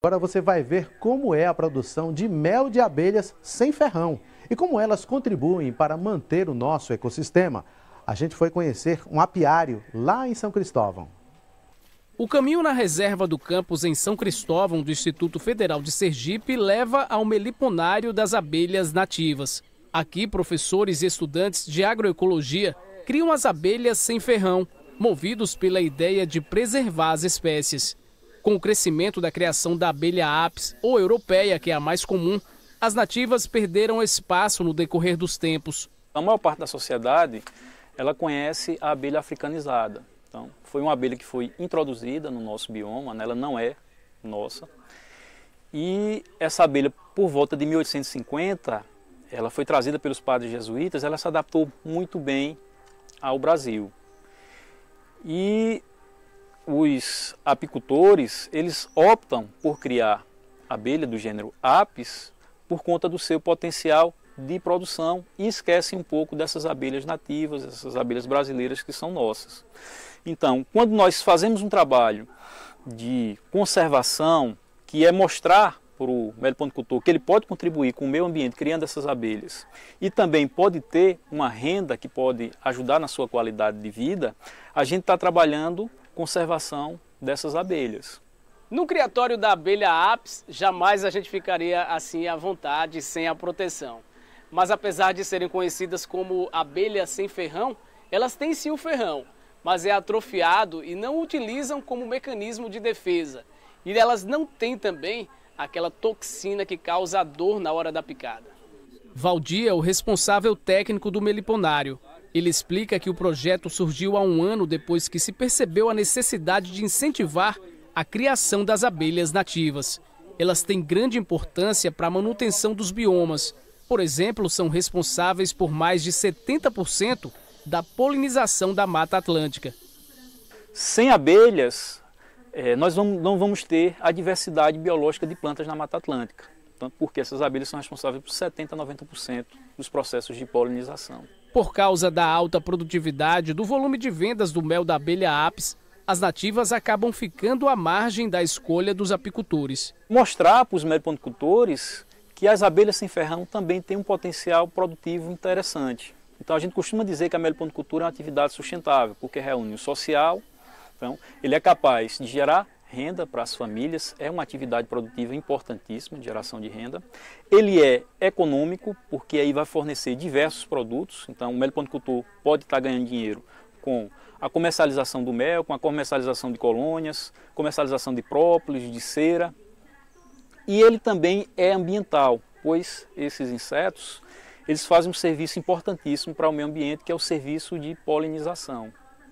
Agora você vai ver como é a produção de mel de abelhas sem ferrão e como elas contribuem para manter o nosso ecossistema. A gente foi conhecer um apiário lá em São Cristóvão. O caminho na reserva do campus em São Cristóvão do Instituto Federal de Sergipe leva ao meliponário das abelhas nativas. Aqui, professores e estudantes de agroecologia criam as abelhas sem ferrão, movidos pela ideia de preservar as espécies. Com o crescimento da criação da abelha apis, ou europeia, que é a mais comum, as nativas perderam espaço no decorrer dos tempos. A maior parte da sociedade, ela conhece a abelha africanizada. Então, foi uma abelha que foi introduzida no nosso bioma, né? Ela não é nossa. E essa abelha, por volta de 1850, ela foi trazida pelos padres jesuítas, ela se adaptou muito bem ao Brasil. E os apicultores, eles optam por criar abelha do gênero Apis por conta do seu potencial de produção e esquecem um pouco dessas abelhas nativas, essas abelhas brasileiras que são nossas. Então, quando nós fazemos um trabalho de conservação, que é mostrar para o meliponicultor que ele pode contribuir com o meio ambiente criando essas abelhas e também pode ter uma renda que pode ajudar na sua qualidade de vida, a gente está trabalhando conservação dessas abelhas. No criatório da abelha apis, jamais a gente ficaria assim à vontade, sem a proteção. Mas apesar de serem conhecidas como abelha sem ferrão, elas têm sim o ferrão, mas é atrofiado e não utilizam como mecanismo de defesa. E elas não têm também aquela toxina que causa dor na hora da picada. Valdir é o responsável técnico do meliponário. Ele explica que o projeto surgiu há um ano depois que se percebeu a necessidade de incentivar a criação das abelhas nativas. Elas têm grande importância para a manutenção dos biomas. Por exemplo, são responsáveis por mais de 70% da polinização da Mata Atlântica. Sem abelhas, nós não vamos ter a diversidade biológica de plantas na Mata Atlântica, porque essas abelhas são responsáveis por 70% a 90% dos processos de polinização. Por causa da alta produtividade do volume de vendas do mel da abelha apis, as nativas acabam ficando à margem da escolha dos apicultores. Mostrar para os meliponicultores que as abelhas sem ferrão também têm um potencial produtivo interessante. Então a gente costuma dizer que a meliponicultura é uma atividade sustentável, porque reúne o social, então ele é capaz de gerar renda para as famílias, é uma atividade produtiva importantíssima de geração de renda. Ele é econômico, porque aí vai fornecer diversos produtos, então o meliponicultor pode estar ganhando dinheiro com a comercialização do mel, com a comercialização de colônias, comercialização de própolis, de cera. E ele também é ambiental, pois esses insetos eles fazem um serviço importantíssimo para o meio ambiente, que é o serviço de polinização.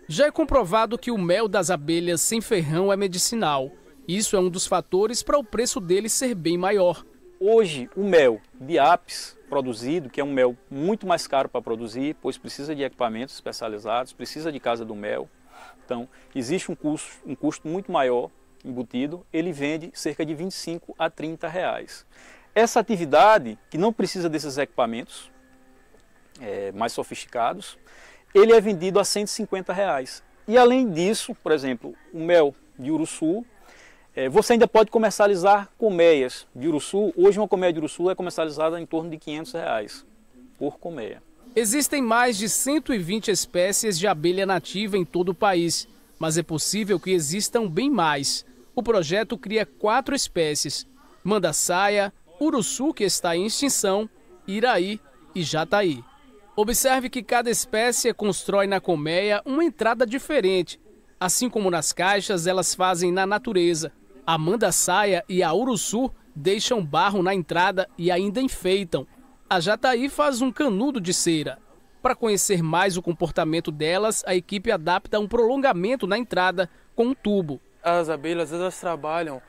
Já é comprovado que o mel das abelhas sem ferrão é medicinal. Isso é um dos fatores para o preço dele ser bem maior. Hoje, o mel de apis produzido, que é um mel muito mais caro para produzir, pois precisa de equipamentos especializados, precisa de casa do mel. Então, existe um custo muito maior embutido, ele vende cerca de 25 a 30 reais. Essa atividade, que não precisa desses equipamentos mais sofisticados, ele é vendido a 150 reais. E além disso, por exemplo, o mel de uruçu, você ainda pode comercializar colmeias de uruçu. Hoje uma colmeia de uruçu é comercializada em torno de 500 reais por colmeia. Existem mais de 120 espécies de abelha nativa em todo o país, mas é possível que existam bem mais. O projeto cria 4 espécies: mandaçaia, uruçu, que está em extinção, iraí e jataí. Observe que cada espécie constrói na colmeia uma entrada diferente. Assim como nas caixas, elas fazem na natureza. A mandaçaia e a uruçu deixam barro na entrada e ainda enfeitam. A jataí faz um canudo de cera. Para conhecer mais o comportamento delas, a equipe adapta um prolongamento na entrada com um tubo. As abelhas, elas trabalham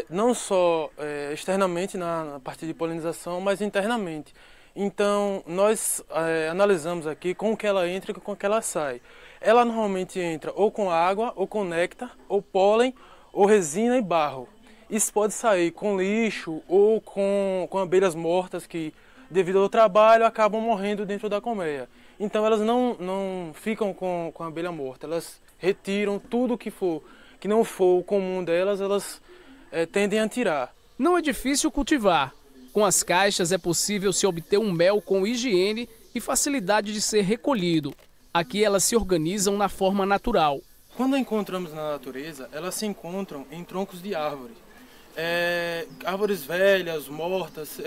não só externamente na parte de polinização, mas internamente. Então, nós analisamos aqui com que ela entra e com que ela sai. Ela normalmente entra ou com água, ou com néctar, ou pólen, ou resina e barro. Isso pode sair com lixo ou com abelhas mortas que, devido ao trabalho, acabam morrendo dentro da colmeia. Então, elas não ficam com a abelha morta, elas retiram tudo que não for o comum delas, elas tendem a tirar. Não é difícil cultivar. Com as caixas é possível se obter um mel com higiene e facilidade de ser recolhido. Aqui elas se organizam na forma natural. Quando encontramos na natureza, elas se encontram em troncos de árvore. Árvores velhas, mortas,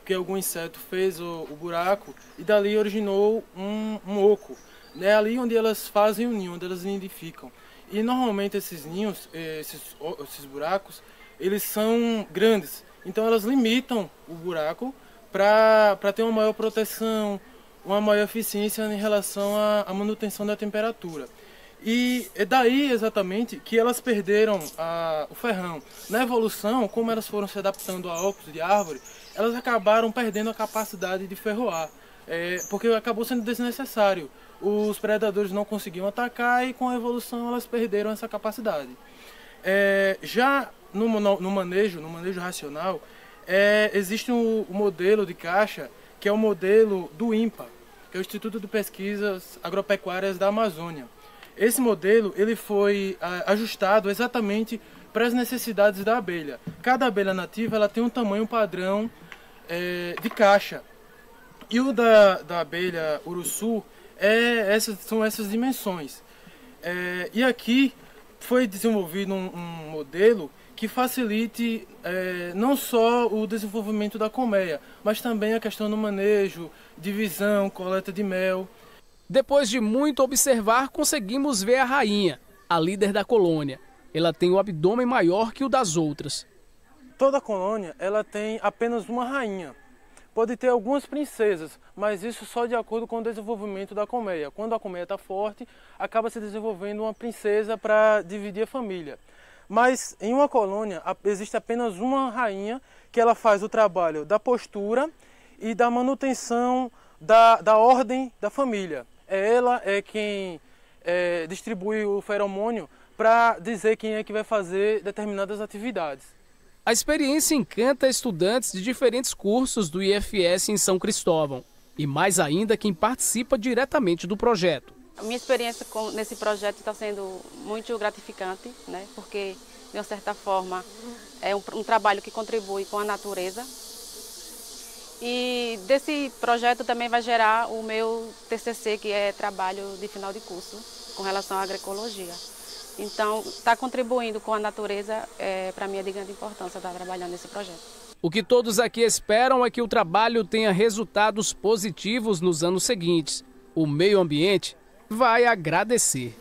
que algum inseto fez o buraco e dali originou um oco. É ali onde elas fazem o ninho, onde elas nidificam. E normalmente esses ninhos, esses buracos, eles são grandes. Então elas limitam o buraco para ter uma maior proteção, uma maior eficiência em relação à manutenção da temperatura. E é daí exatamente que elas perderam o ferrão. Na evolução, como elas foram se adaptando a óculos de árvore, elas acabaram perdendo a capacidade de ferroar, porque acabou sendo desnecessário. Os predadores não conseguiam atacar e com a evolução elas perderam essa capacidade. Já no manejo racional, existe um modelo de caixa que é o modelo do INPA, que é o Instituto de Pesquisas Agropecuárias da Amazônia. Esse modelo ele foi ajustado exatamente para as necessidades da abelha. Cada abelha nativa ela tem um tamanho padrão de caixa. E o da abelha uruçu são essas dimensões. E aqui foi desenvolvido um modelo que facilite não só o desenvolvimento da colmeia, mas também a questão do manejo, divisão, coleta de mel. Depois de muito observar, conseguimos ver a rainha, a líder da colônia. Ela tem o abdômen maior que o das outras. Toda colônia ela tem apenas uma rainha. Pode ter algumas princesas, mas isso só de acordo com o desenvolvimento da colmeia. Quando a colmeia está forte, acaba se desenvolvendo uma princesa para dividir a família. Mas em uma colônia existe apenas uma rainha que ela faz o trabalho da postura e da manutenção da ordem da família. Ela é quem distribui o feromônio para dizer quem é que vai fazer determinadas atividades. A experiência encanta estudantes de diferentes cursos do IFS em São Cristóvão e mais ainda quem participa diretamente do projeto. A minha experiência nesse projeto está sendo muito gratificante, né? Porque, de uma certa forma, é um trabalho que contribui com a natureza. E desse projeto também vai gerar o meu TCC, que é trabalho de final de curso, com relação à agroecologia. Então, está contribuindo com a natureza, para mim é de grande importância estar trabalhando nesse projeto. O que todos aqui esperam é que o trabalho tenha resultados positivos nos anos seguintes. O meio ambiente vai agradecer.